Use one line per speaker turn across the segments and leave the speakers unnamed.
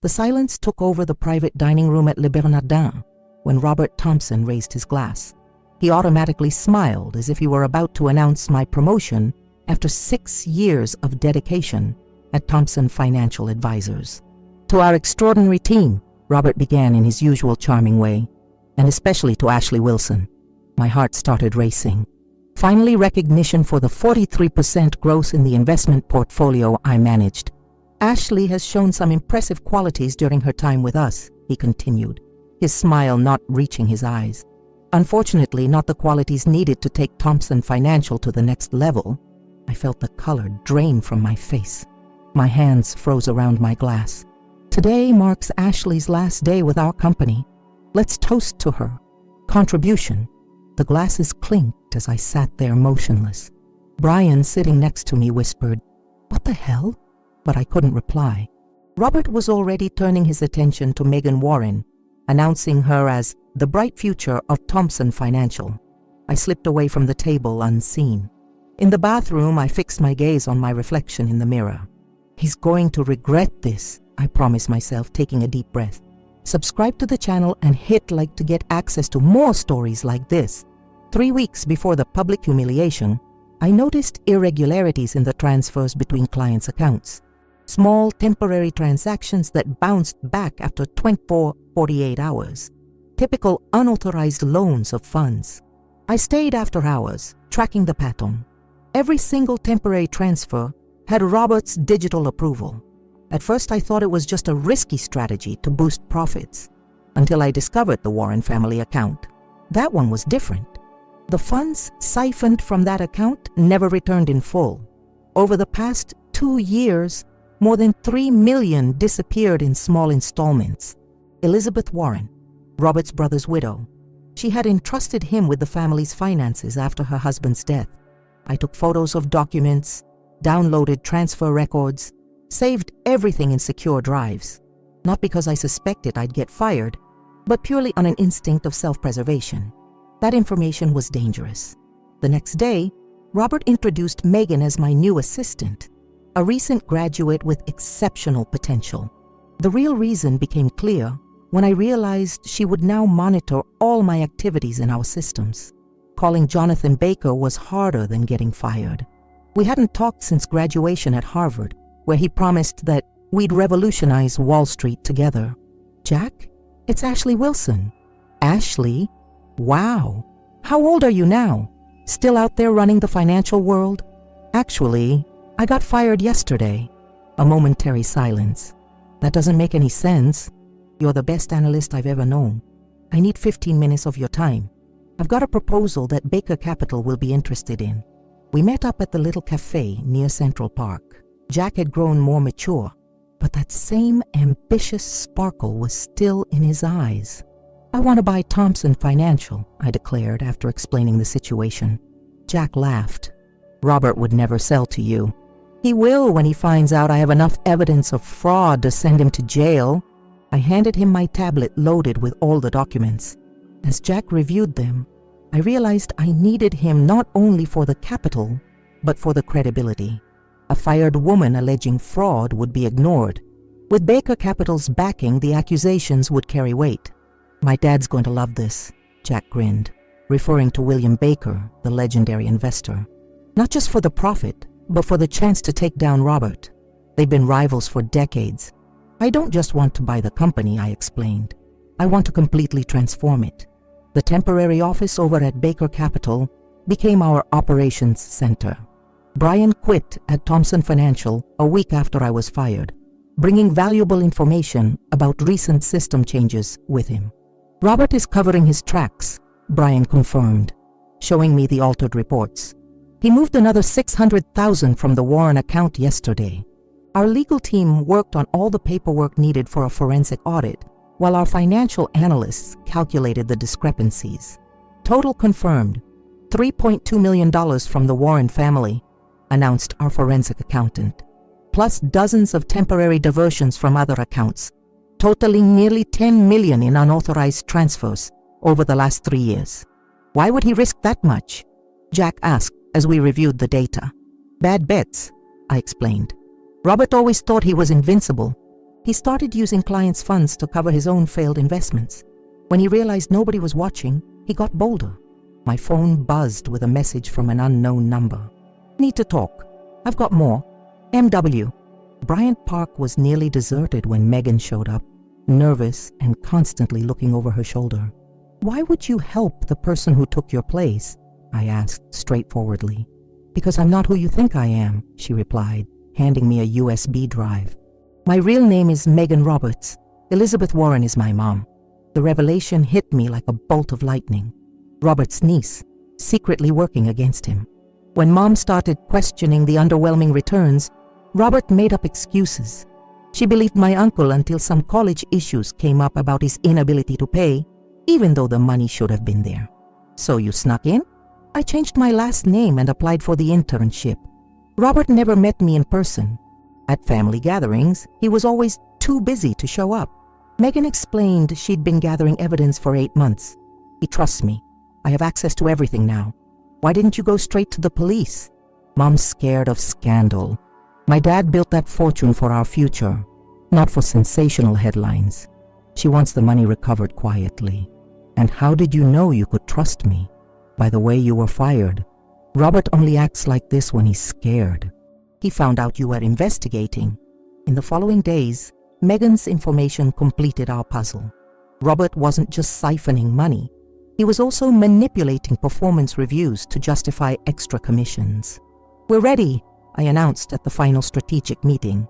The silence took over the private dining room at Le Bernardin when Robert Thompson raised his glass. He automatically smiled as if he were about to announce my promotion after 6 years of dedication at Thompson Financial Advisors. To our extraordinary team, Robert began in his usual charming way, and especially to Ashley Wilson. My heart started racing. Finally, recognition for the 43% growth in the investment portfolio I managed. Ashley has shown some impressive qualities during her time with us, he continued, his smile not reaching his eyes. Unfortunately, not the qualities needed to take Thompson Financial to the next level. I felt the color drain from my face. My hands froze around my glass. Today marks Ashley's last day with our company. Let's toast to her. Contribution. The glasses clinked as I sat there motionless. Brian, sitting next to me, whispered, "What the hell?" But I couldn't reply. Robert was already turning his attention to Megan Warren, announcing her as the bright future of Thompson Financial. I slipped away from the table unseen. In the bathroom, I fixed my gaze on my reflection in the mirror. He's going to regret this, I promised myself, taking a deep breath. Subscribe to the channel and hit like to get access to more stories like this. 3 weeks before the public humiliation, I noticed irregularities in the transfers between clients' accounts. Small temporary transactions that bounced back after 48 hours. Typical unauthorized loans of funds. I stayed after hours, tracking the pattern. Every single temporary transfer had Robert's digital approval. At first I thought it was just a risky strategy to boost profits, until I discovered the Warren family account. That one was different. The funds siphoned from that account never returned in full. Over the past 2 years, more than $3 million disappeared in small installments. Elizabeth Warren, Robert's brother's widow. She had entrusted him with the family's finances after her husband's death. I took photos of documents, downloaded transfer records, saved everything in secure drives. Not because I suspected I'd get fired, but purely on an instinct of self-preservation. That information was dangerous. The next day, Robert introduced Megan as my new assistant, a recent graduate with exceptional potential. The real reason became clear when I realized she would now monitor all my activities in our systems. Calling Jonathan Baker was harder than getting fired. We hadn't talked since graduation at Harvard, where he promised that we'd revolutionize Wall Street together. Jack, it's Ashley Wilson. Ashley? Wow. How old are you now? Still out there running the financial world? Actually, I got fired yesterday. A momentary silence. That doesn't make any sense. You're the best analyst I've ever known. I need 15 minutes of your time. I've got a proposal that Baker Capital will be interested in. We met up at the little cafe near Central Park. Jack had grown more mature, but that same ambitious sparkle was still in his eyes. I want to buy Thompson Financial, I declared after explaining the situation. Jack laughed. Robert would never sell to you. He will when he finds out I have enough evidence of fraud to send him to jail. I handed him my tablet loaded with all the documents. As Jack reviewed them, I realized I needed him not only for the capital, but for the credibility. A fired woman alleging fraud would be ignored. With Baker Capital's backing, the accusations would carry weight. My dad's going to love this, Jack grinned, referring to William Baker, the legendary investor. Not just for the profit, but for the chance to take down Robert. They've been rivals for decades. I don't just want to buy the company, I explained. I want to completely transform it. The temporary office over at Baker Capital became our operations center. Brian quit at Thompson Financial a week after I was fired, bringing valuable information about recent system changes with him. Robert is covering his tracks, Brian confirmed, showing me the altered reports. He moved another $600,000 from the Warren account yesterday. Our legal team worked on all the paperwork needed for a forensic audit, while our financial analysts calculated the discrepancies. Total confirmed, $3.2 million from the Warren family, announced our forensic accountant, plus dozens of temporary diversions from other accounts, totaling nearly $10 million in unauthorized transfers over the last 3 years. Why would he risk that much? Jack asked as we reviewed the data. Bad bets, I explained. Robert always thought he was invincible. He started using clients' funds to cover his own failed investments. When he realized nobody was watching, he got bolder. My phone buzzed with a message from an unknown number. Need to talk. I've got more. MW. Bryant Park was nearly deserted when Megan showed up, nervous and constantly looking over her shoulder. Why would you help the person who took your place? I asked straightforwardly. Because I'm not who you think I am, she replied, handing me a USB drive. My real name is Megan Roberts. Elizabeth Warren is my mom. The revelation hit me like a bolt of lightning. Robert's niece, secretly working against him. When Mom started questioning the underwhelming returns, Robert made up excuses. She believed my uncle until some college issues came up about his inability to pay, even though the money should have been there. So you snuck in? I changed my last name and applied for the internship. Robert never met me in person. At family gatherings, he was always too busy to show up. Megan explained she'd been gathering evidence for 8 months. He trusts me. I have access to everything now. Why didn't you go straight to the police? Mom's scared of scandal. My dad built that fortune for our future, not for sensational headlines. She wants the money recovered quietly. And how did you know you could trust me? By the way you were fired. Robert only acts like this when he's scared. He found out you were investigating. In the following days, Megan's information completed our puzzle. Robert wasn't just siphoning money. He was also manipulating performance reviews to justify extra commissions. We're ready, I announced at the final strategic meeting.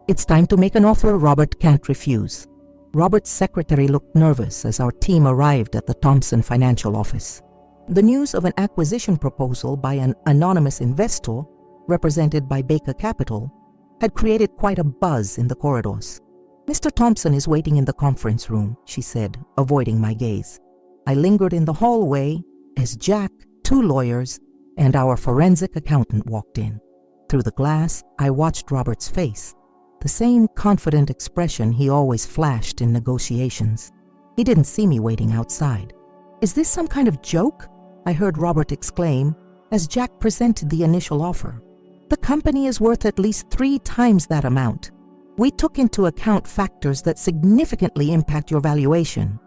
It's time to make an offer Robert can't refuse. Robert's secretary looked nervous as our team arrived at the Thompson financial office. The news of an acquisition proposal by an anonymous investor, represented by Baker Capital, had created quite a buzz in the corridors. Mr. Thompson is waiting in the conference room, she said, avoiding my gaze. I lingered in the hallway as Jack, 2 lawyers, and our forensic accountant walked in. Through the glass, I watched Robert's face, the same confident expression he always flashed in negotiations. He didn't see me waiting outside. Is this some kind of joke? I heard Robert exclaim as Jack presented the initial offer. The company is worth at least 3 times that amount. We took into account factors that significantly impact your valuation,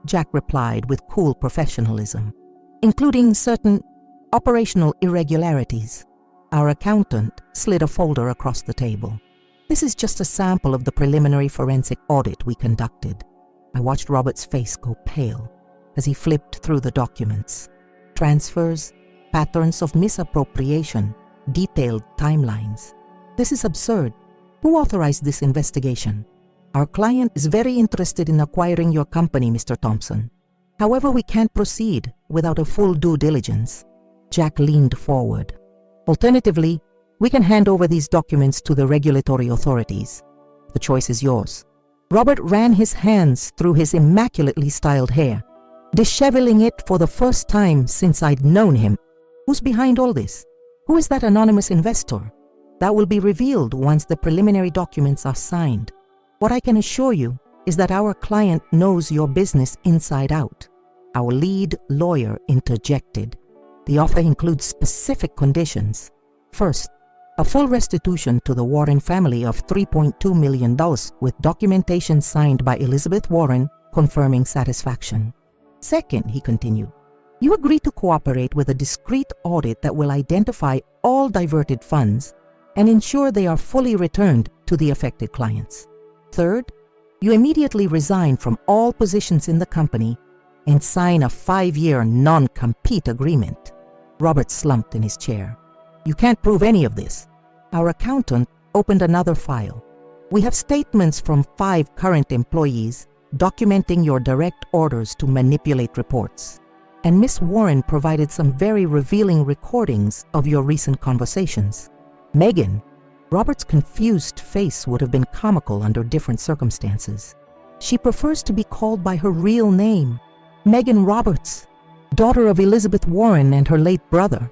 Jack replied with cool professionalism, including certain operational irregularities. Our accountant slid a folder across the table. This is just a sample of the preliminary forensic audit we conducted. I watched Robert's face go pale as he flipped through the documents. Transfers, patterns of misappropriation, detailed timelines. This is absurd. Who authorized this investigation? Our client is very interested in acquiring your company, Mr. Thompson. However, we can't proceed without a full due diligence. Jack leaned forward. Alternatively, we can hand over these documents to the regulatory authorities. The choice is yours. Robert ran his hands through his immaculately styled hair, disheveling it for the first time since I'd known him. Who's behind all this? Who is that anonymous investor? That will be revealed once the preliminary documents are signed. What I can assure you is that our client knows your business inside out. Our lead lawyer interjected. The offer includes specific conditions. First, a full restitution to the Warren family of $3.2 million with documentation signed by Elizabeth Warren confirming satisfaction. Second, he continued, you agree to cooperate with a discreet audit that will identify all diverted funds and ensure they are fully returned to the affected clients. Third, you immediately resign from all positions in the company and sign a 5-year non-compete agreement. Robert slumped in his chair. You can't prove any of this. Our accountant opened another file. We have statements from 5 current employees documenting your direct orders to manipulate reports. And Miss Warren provided some very revealing recordings of your recent conversations. Megan, Robert's confused face would have been comical under different circumstances. She prefers to be called by her real name, Megan Roberts, daughter of Elizabeth Warren and her late brother.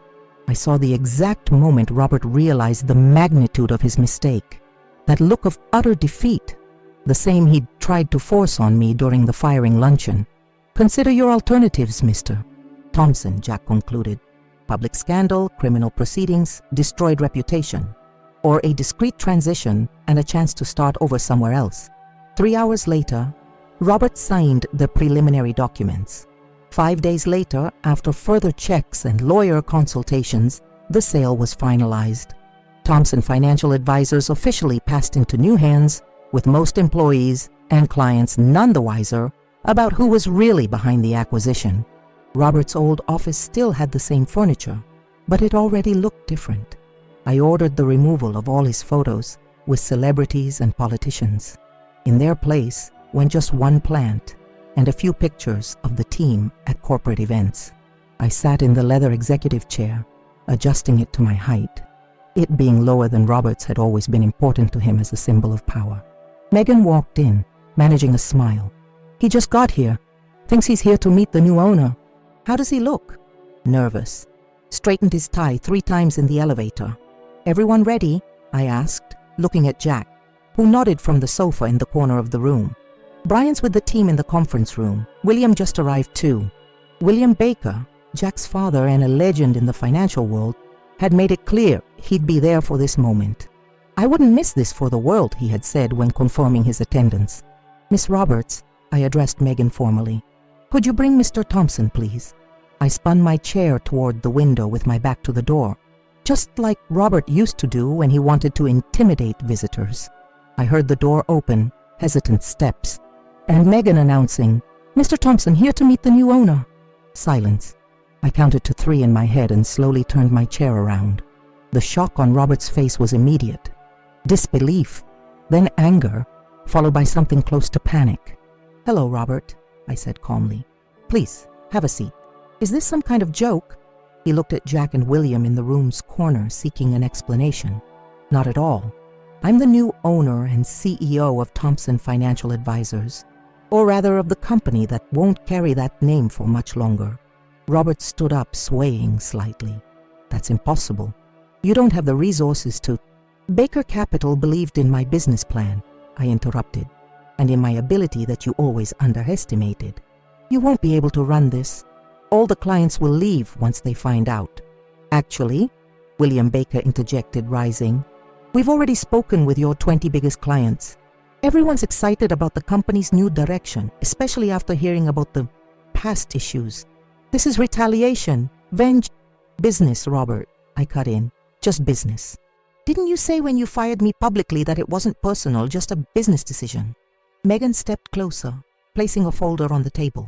I saw the exact moment Robert realized the magnitude of his mistake. That look of utter defeat, the same he'd tried to force on me during the firing luncheon. Consider your alternatives, Mr. Thompson, Jack concluded. Public scandal, criminal proceedings, destroyed reputation, or a discreet transition and a chance to start over somewhere else. 3 hours later, Robert signed the preliminary documents. 5 days later, after further checks and lawyer consultations, the sale was finalized. Thompson Financial Advisors officially passed into new hands, with most employees and clients none the wiser about who was really behind the acquisition. Robert's old office still had the same furniture, but it already looked different. I ordered the removal of all his photos with celebrities and politicians. In their place went just one plant and a few pictures of the team at corporate events. I sat in the leather executive chair, adjusting it to my height. It being lower than Robert's had always been important to him as a symbol of power. Megan walked in, managing a smile. "He just got here. Thinks he's here to meet the new owner. How does he look?" "Nervous. Straightened his tie 3 times in the elevator." "Everyone ready?" I asked, looking at Jack, who nodded from the sofa in the corner of the room. "Brian's with the team in the conference room. William just arrived too." William Baker, Jack's father and a legend in the financial world, had made it clear he'd be there for this moment. "I wouldn't miss this for the world," he had said when confirming his attendance. "Miss Roberts," I addressed Megan formally, "could you bring Mr. Thompson, please?" I spun my chair toward the window with my back to the door, just like Robert used to do when he wanted to intimidate visitors. I heard the door open, hesitant steps, and Megan announcing, "Mr. Thompson, here to meet the new owner." Silence. I counted to 3 in my head and slowly turned my chair around. The shock on Robert's face was immediate. Disbelief, then anger, followed by something close to panic. "Hello, Robert," I said calmly. "Please, have a seat. Is this some kind of joke?" He looked at Jack and William in the room's corner, seeking an explanation. "Not at all. I'm the new owner and CEO of Thompson Financial Advisors, or rather of the company that won't carry that name for much longer." Robert stood up, swaying slightly. "That's impossible. You don't have the resources to—" "Baker Capital believed in my business plan," I interrupted, "and in my ability that you always underestimated. You won't be able to run this. All the clients will leave once they find out." "Actually," William Baker interjected, rising, "we've already spoken with your 20 biggest clients. Everyone's excited about the company's new direction, especially after hearing about the past issues. This is retaliation, Business, Robert," I cut in. "Just business. Didn't you say when you fired me publicly that it wasn't personal, just a business decision?" Megan stepped closer, placing a folder on the table.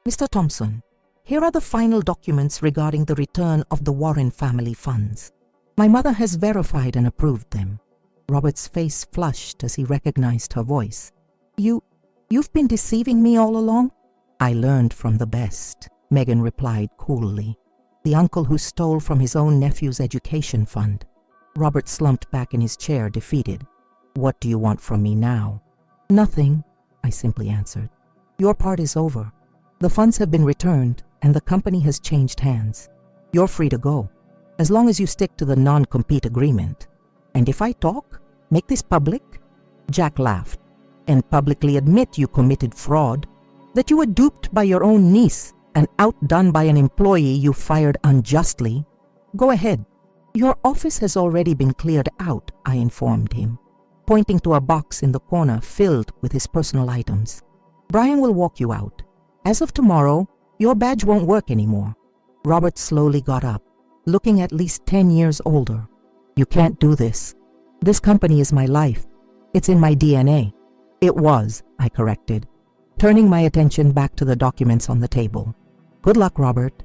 "Mr. Thompson, here are the final documents regarding the return of the Warren family funds. My mother has verified and approved them." Robert's face flushed as he recognized her voice. You've been deceiving me all along?" "I learned from the best," Megan replied coolly. "The uncle who stole from his own nephew's education fund." Robert slumped back in his chair, defeated. "What do you want from me now?" "Nothing," I simply answered. "Your part is over. The funds have been returned and the company has changed hands. You're free to go, as long as you stick to the non-compete agreement. And if I talk, make this public?" Jack laughed. "And publicly admit you committed fraud, that you were duped by your own niece and outdone by an employee you fired unjustly? Go ahead." "Your office has already been cleared out," I informed him, pointing to a box in the corner filled with his personal items. "Brian will walk you out. As of tomorrow, your badge won't work anymore." Robert slowly got up, looking at least 10 years older. "You can't do this. This company is my life. It's in my DNA." "It was," I corrected, turning my attention back to the documents on the table. "Good luck, Robert."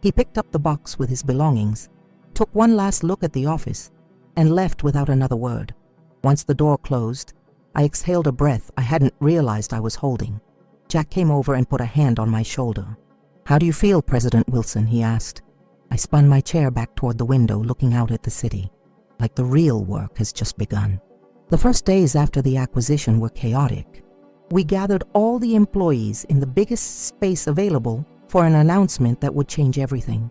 He picked up the box with his belongings, took one last look at the office, and left without another word. Once the door closed, I exhaled a breath I hadn't realized I was holding. Jack came over and put a hand on my shoulder. "How do you feel, President Wilson?" he asked. I spun my chair back toward the window, looking out at the city, like the real work has just begun. The first days after the acquisition were chaotic. We gathered all the employees in the biggest space available for an announcement that would change everything.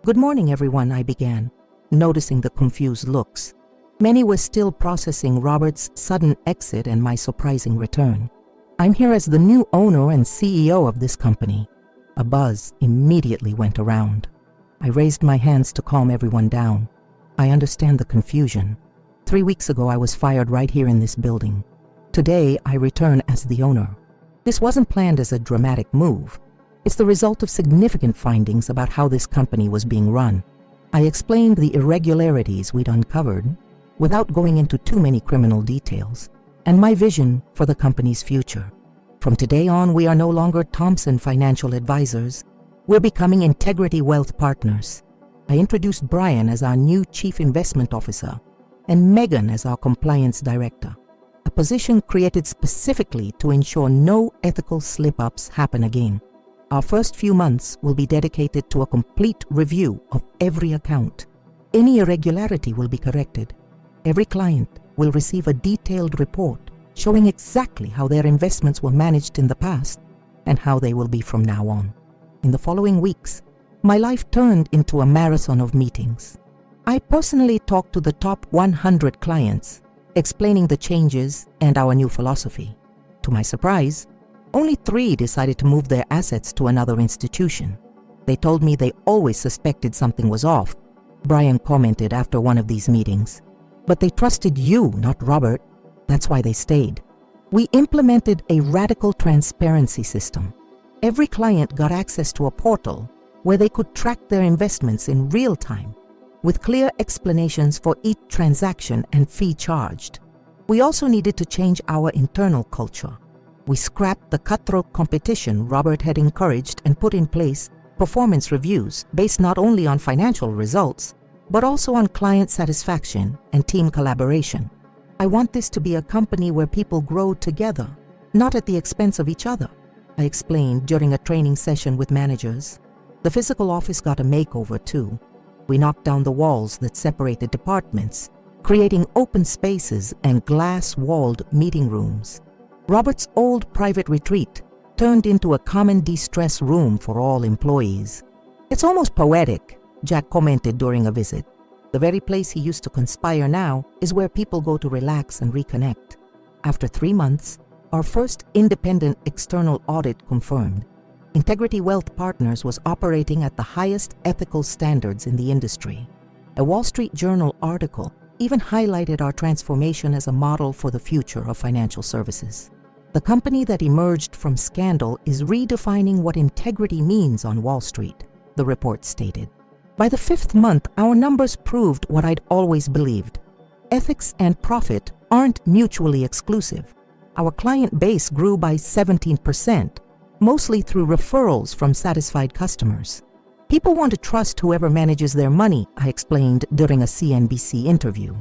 "Good morning, everyone," I began, noticing the confused looks. Many were still processing Robert's sudden exit and my surprising return. "I'm here as the new owner and CEO of this company." A buzz immediately went around. I raised my hands to calm everyone down. "I understand the confusion. 3 weeks ago I was fired right here in this building. Today, I return as the owner. This wasn't planned as a dramatic move. It's the result of significant findings about how this company was being run. I explained the irregularities we'd uncovered without going into too many criminal details, and my vision for the company's future. From today on, we are no longer Thompson Financial Advisors. We're becoming Integrity Wealth Partners. I introduced Brian as our new Chief Investment Officer and Megan as our Compliance Director, a position created specifically to ensure no ethical slip-ups happen again. Our first few months will be dedicated to a complete review of every account. Any irregularity will be corrected. Every client will receive a detailed report showing exactly how their investments were managed in the past and how they will be from now on. In the following weeks, my life turned into a marathon of meetings. I personally talked to the top 100 clients, explaining the changes and our new philosophy. To my surprise, only 3 decided to move their assets to another institution. They told me they always suspected something was off, Brian commented after one of these meetings. But they trusted you, not Robert. That's why they stayed. We implemented a radical transparency system. Every client got access to a portal where they could track their investments in real time, with clear explanations for each transaction and fee charged. We also needed to change our internal culture. We scrapped the cutthroat competition Robert had encouraged and put in place performance reviews based not only on financial results, but also on client satisfaction and team collaboration. I want this to be a company where people grow together, not at the expense of each other, I explained during a training session with managers. The physical office got a makeover too. We knocked down the walls that separated departments, creating open spaces and glass-walled meeting rooms. Robert's old private retreat turned into a common de-stress room for all employees. It's almost poetic, Jack commented during a visit. The very place he used to conspire now is where people go to relax and reconnect. After 3 months, our first independent external audit confirmed Integrity Wealth Partners was operating at the highest ethical standards in the industry. A Wall Street Journal article even highlighted our transformation as a model for the future of financial services. The company that emerged from scandal is redefining what integrity means on Wall Street, the report stated. By the 5th month, our numbers proved what I'd always believed. Ethics and profit aren't mutually exclusive. Our client base grew by 17%, mostly through referrals from satisfied customers. People want to trust whoever manages their money, I explained during a CNBC interview.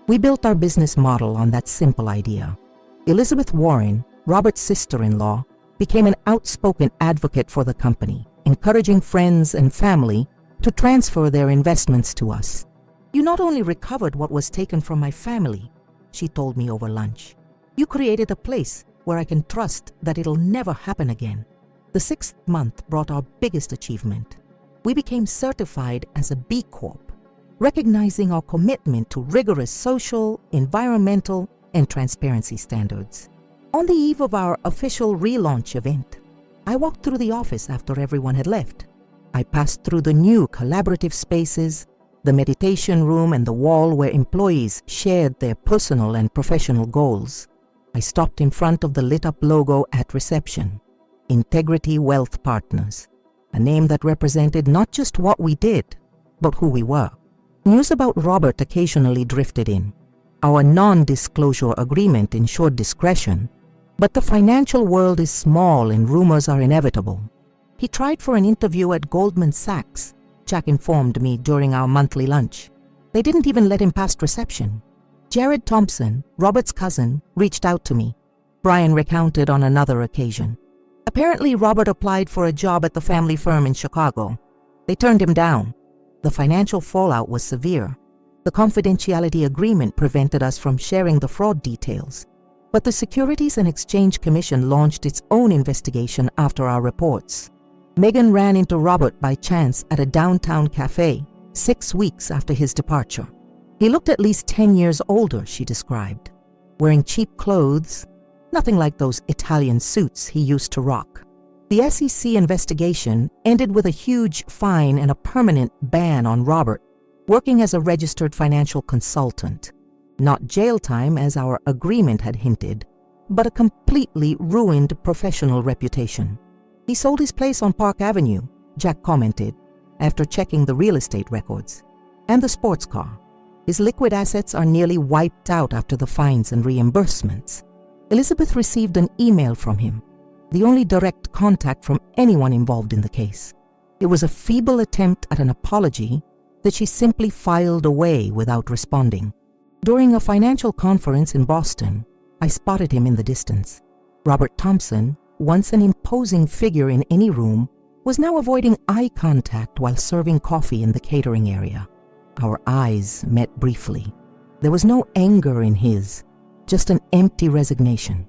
We built our business model on that simple idea. Elizabeth Warren, Robert's sister-in-law, became an outspoken advocate for the company, encouraging friends and family to transfer their investments to us. You not only recovered what was taken from my family, she told me over lunch. You created a place where I can trust that it'll never happen again. The 6th month brought our biggest achievement. We became certified as a B Corp, recognizing our commitment to rigorous social, environmental, and transparency standards. On the eve of our official relaunch event, I walked through the office after everyone had left. I passed through the new collaborative spaces, the meditation room, and the wall where employees shared their personal and professional goals. I stopped in front of the lit-up logo at reception, Integrity Wealth Partners, a name that represented not just what we did, but who we were. News about Robert occasionally drifted in. Our non-disclosure agreement ensured discretion, but the financial world is small and rumors are inevitable. He tried for an interview at Goldman Sachs, Jack informed me during our monthly lunch. They didn't even let him past reception. Jared Thompson, Robert's cousin, reached out to me, Brian recounted on another occasion. Apparently, Robert applied for a job at the family firm in Chicago. They turned him down. The financial fallout was severe. The confidentiality agreement prevented us from sharing the fraud details. But the Securities and Exchange Commission launched its own investigation after our reports. Megan ran into Robert by chance at a downtown cafe 6 weeks after his departure. He looked at least 10 years older, she described, wearing cheap clothes, nothing like those Italian suits he used to rock. The SEC investigation ended with a huge fine and a permanent ban on Robert working as a registered financial consultant. Not jail time, as our agreement had hinted, but a completely ruined professional reputation. He sold his place on Park Avenue, Jack commented, after checking the real estate records. And the sports car. His liquid assets are nearly wiped out after the fines and reimbursements. Elizabeth received an email from him, the only direct contact from anyone involved in the case. It was a feeble attempt at an apology that she simply filed away without responding. During a financial conference in Boston, I spotted him in the distance. Robert Thompson, once an imposing figure in any room, was now avoiding eye contact while serving coffee in the catering area. Our eyes met briefly. There was no anger in his, just an empty resignation.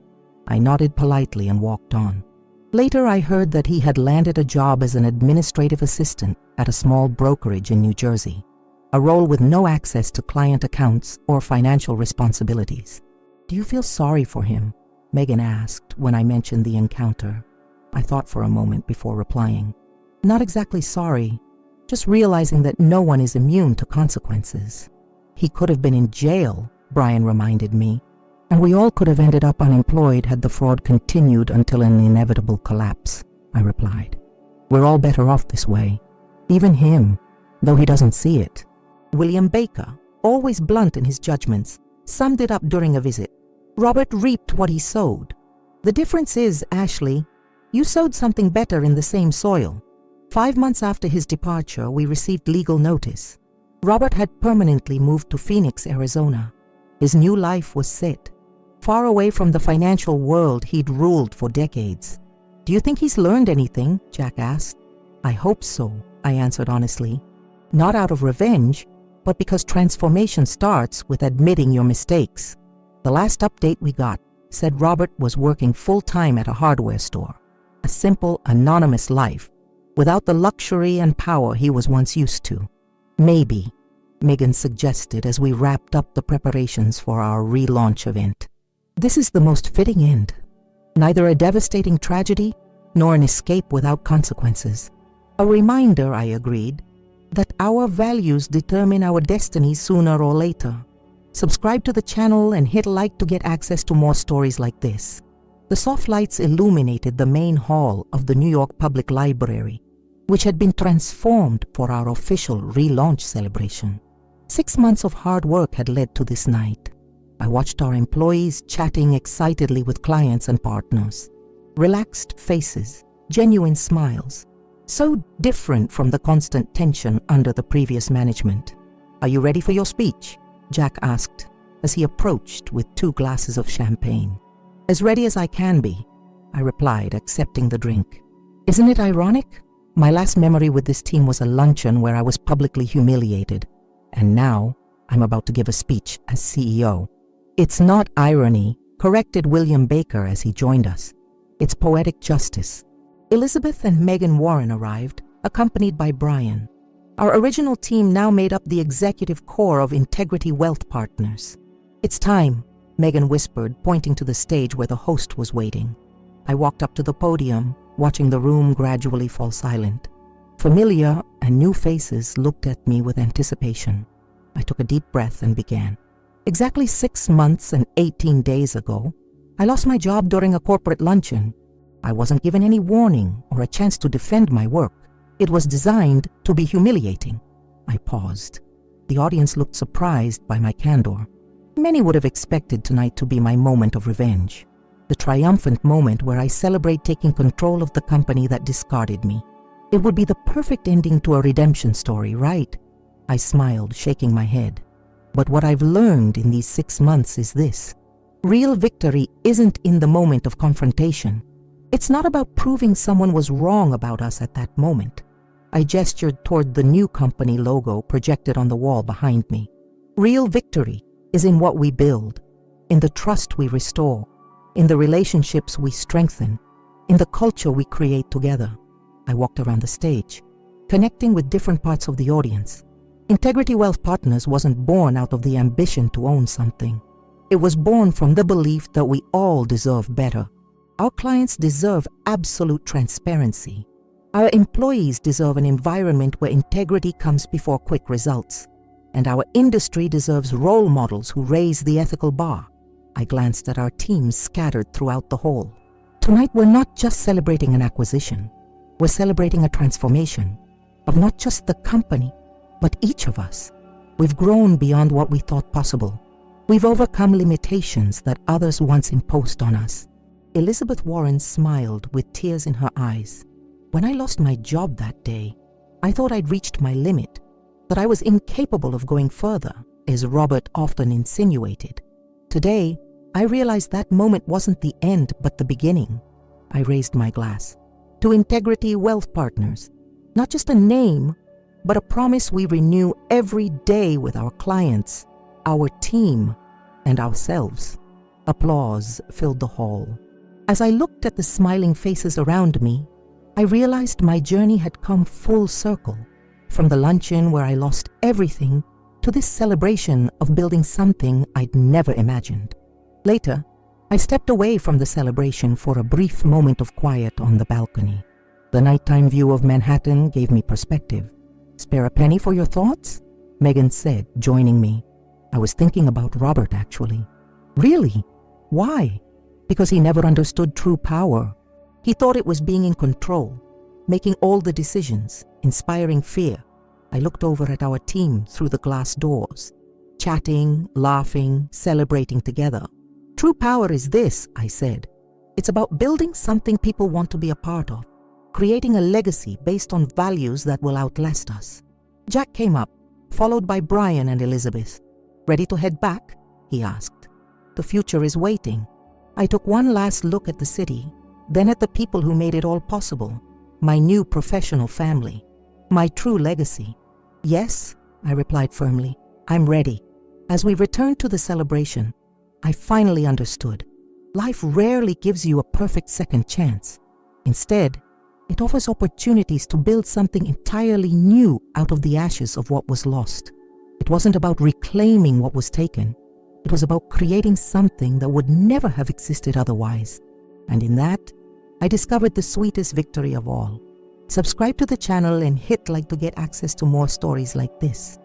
I nodded politely and walked on. Later, I heard that he had landed a job as an administrative assistant at a small brokerage in New Jersey, a role with no access to client accounts or financial responsibilities. "Do you feel sorry for him?" Megan asked when I mentioned the encounter. I thought for a moment before replying. "Not exactly sorry, just realizing that no one is immune to consequences. He could have been in jail," Brian reminded me, "and we all could have ended up unemployed had the fraud continued until an inevitable collapse," I replied. "We're all better off this way. Even him, though he doesn't see it." William Baker, always blunt in his judgments, summed it up during a visit. "Robert reaped what he sowed. The difference is, Ashley, you sowed something better in the same soil." 5 months after his departure, we received legal notice. Robert had permanently moved to Phoenix, Arizona. His new life was set. Far away from the financial world he'd ruled for decades. "Do you think he's learned anything?" Jack asked. "I hope so," I answered honestly. "Not out of revenge, but because transformation starts with admitting your mistakes." The last update we got said Robert was working full-time at a hardware store. A simple, anonymous life, without the luxury and power he was once used to. "Maybe," Megan suggested as we wrapped up the preparations for our relaunch event. "This is the most fitting end. Neither a devastating tragedy nor an escape without consequences. A reminder," I agreed, "that our values determine our destinies sooner or later." Subscribe to the channel and hit like to get access to more stories like this. The soft lights illuminated the main hall of the New York Public Library, which had been transformed for our official relaunch celebration. 6 months of hard work had led to this night. I watched our employees chatting excitedly with clients and partners. Relaxed faces, genuine smiles, so different from the constant tension under the previous management. "Are you ready for your speech?" Jack asked as he approached with 2 glasses of champagne. "As ready as I can be," I replied, accepting the drink. Isn't it ironic? My last memory with this team was a luncheon where I was publicly humiliated, and now I'm about to give a speech as CEO. "It's not irony," corrected William Baker as he joined us. "It's poetic justice." Elizabeth and Megan Warren arrived, accompanied by Brian. Our original team now made up the executive core of Integrity Wealth Partners. "It's time," Megan whispered, pointing to the stage where the host was waiting. I walked up to the podium, watching the room gradually fall silent. Familiar and new faces looked at me with anticipation. I took a deep breath and began. Exactly 6 months and 18 days ago, I lost my job during a corporate luncheon. I wasn't given any warning or a chance to defend my work. It was designed to be humiliating. I paused. The audience looked surprised by my candor. Many would have expected tonight to be my moment of revenge, the triumphant moment where I celebrate taking control of the company that discarded me. It would be the perfect ending to a redemption story, right? I smiled, shaking my head. But what I've learned in these 6 months is this. Real victory isn't in the moment of confrontation. It's not about proving someone was wrong about us at that moment. I gestured toward the new company logo projected on the wall behind me. Real victory is in what we build, in the trust we restore, in the relationships we strengthen, in the culture we create together. I walked around the stage, connecting with different parts of the audience. Integrity Wealth Partners wasn't born out of the ambition to own something. It was born from the belief that we all deserve better. Our clients deserve absolute transparency. Our employees deserve an environment where integrity comes before quick results. And our industry deserves role models who raise the ethical bar. I glanced at our teams scattered throughout the hall. Tonight, we're not just celebrating an acquisition. We're celebrating a transformation of not just the company, but each of us. We've grown beyond what we thought possible. We've overcome limitations that others once imposed on us. Elizabeth Warren smiled with tears in her eyes. When I lost my job that day, I thought I'd reached my limit, that I was incapable of going further, as Robert often insinuated. Today, I realized that moment wasn't the end, but the beginning. I raised my glass. To Integrity Wealth Partners, not just a name, but a promise we renew every day with our clients, our team, and ourselves. Applause filled the hall. As I looked at the smiling faces around me, I realized my journey had come full circle, from the luncheon where I lost everything to this celebration of building something I'd never imagined. Later, I stepped away from the celebration for a brief moment of quiet on the balcony. The nighttime view of Manhattan gave me perspective. "Spare a penny for your thoughts?" Megan said, joining me. "I was thinking about Robert, actually." "Really? Why?" "Because he never understood true power. He thought it was being in control, making all the decisions, inspiring fear." I looked over at our team through the glass doors, chatting, laughing, celebrating together. "True power is this," I said. "It's about building something people want to be a part of, creating a legacy based on values that will outlast us." Jack came up, followed by Brian and Elizabeth. "Ready to head back?" he asked. "The future is waiting." I took one last look at the city, then at the people who made it all possible, my new professional family, my true legacy. "Yes," I replied firmly, "I'm ready." As we returned to the celebration, I finally understood. Life rarely gives you a perfect second chance. Instead, it offers opportunities to build something entirely new out of the ashes of what was lost. It wasn't about reclaiming what was taken. It was about creating something that would never have existed otherwise. And in that, I discovered the sweetest victory of all. Subscribe to the channel and hit like to get access to more stories like this.